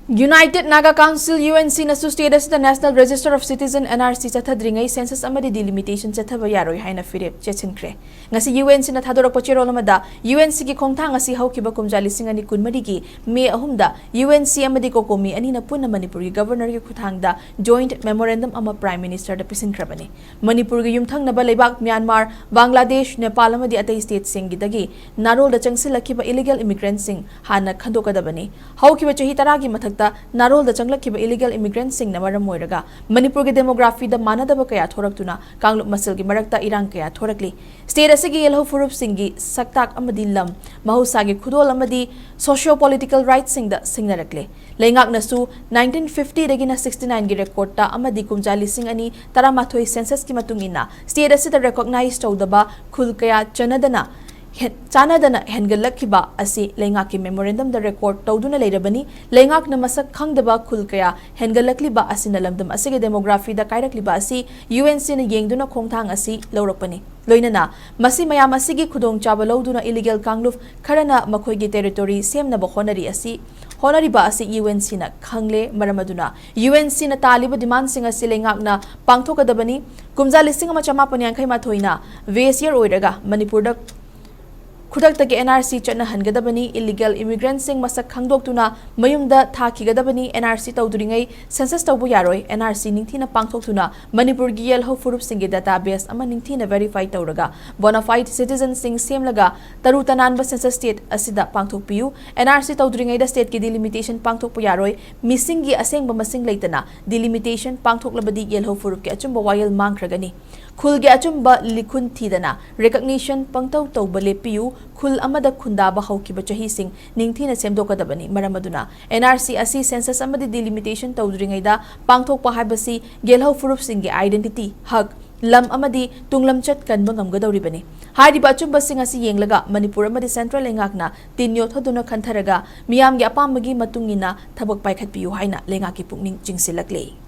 United Naga Council UNC nasu state as the National Register of Citizen NRC Chatthadri-Ngei Census Amadi Delimitation Chatthaba Yaroi haina firep chechinkre ngasi UNC na thadorak pachirol amada UNC gi khongthang asi haukiba kumjali singani kunmari gi May 3 da UNC amadi kokomi ani na punna Manipuri Governor gi khuthangda Joint Memorandum ama Prime Minister da pisinkrabani Manipur gi yumthang naba leibak Myanmar Bangladesh Nepal amadi atai state sing gi dagi narol da changsilakiba illegal immigrants sing hana khandokadabani haukiba chahi tara gi mathak Narol the Changlaki illegal immigrants sing Namara Moiraga, Manipur demography the Manadaba Kaya Thoraktuna, Kanglu Masilgi Marakta Iran Kaya Thorakli, State Asigi Yellow Furup Singi, Saktak Amadi Lam, Mahusagi Kudol Amadi, socio political rights sing the Singnarakle, Langak Nasu, 1950 Regina 69 Girekota, Amadi Kumjali Singani, Taramatoi Census Kimatungina, State Asita recognized Todaba, Kulkaya Chanadana. Chanadana Hengalakiba asi Lengaki Memorandum the record Toduna Lerabani, Lengak Namasak Kangdaba Kulkaya, Hengalakliba Asinalamdam Asige demography the Kairakliba asi, UNC na Yengduna Kongtang asi, Lauropani. Loinana, Masi Mayama Sigi Kudong Chabaloduna illegal Kangluf, Karana Makoigi territory, same na Honari asi, Honoriba asi UNC na Kangle Maramaduna, UNC na Taliba demand singa silengak na Pangtoka Dabani, Kumzali Singama Chamapani and Kaimatoina, Vesir Oiraga, Manipur. Khudaktagi NRC chana hangadabani illegal immigrants sing masak khangdoktuna mayumda thakigadabani NRC tawduringai census tawbu yaroi NRC ningthina pangthoktuna Manipur gi yelho furup singi database ama ningthina verify tawraga bona fide citizens sing semlaga tarutananba census state asida pangthokpiu NRC tawduringai da state ki delimitation pangthokpu yaroi missing gi asengba masing leitana delimitation pangthoklabadi yelho furup ki achumba wayel mangkragani Khulge achumba likhun thidana recognition pangtaw tawba lepiu khul amada khundaba haukiba chahi sing ningthina semdokadabani maramaduna NRC asi census amadi delimitation tawdringaida pangthokpa haibasi gelhau furup singi identity hak lam amadi tunglamchat kanba ngamgadawribani hariba achumba sing asi yenglaga Manipur amadi central lengakna tinyo thoduna khantharaga miyamgi apamagi matungina thabak paikhatpiu haina lengaki pukning chingsilaklei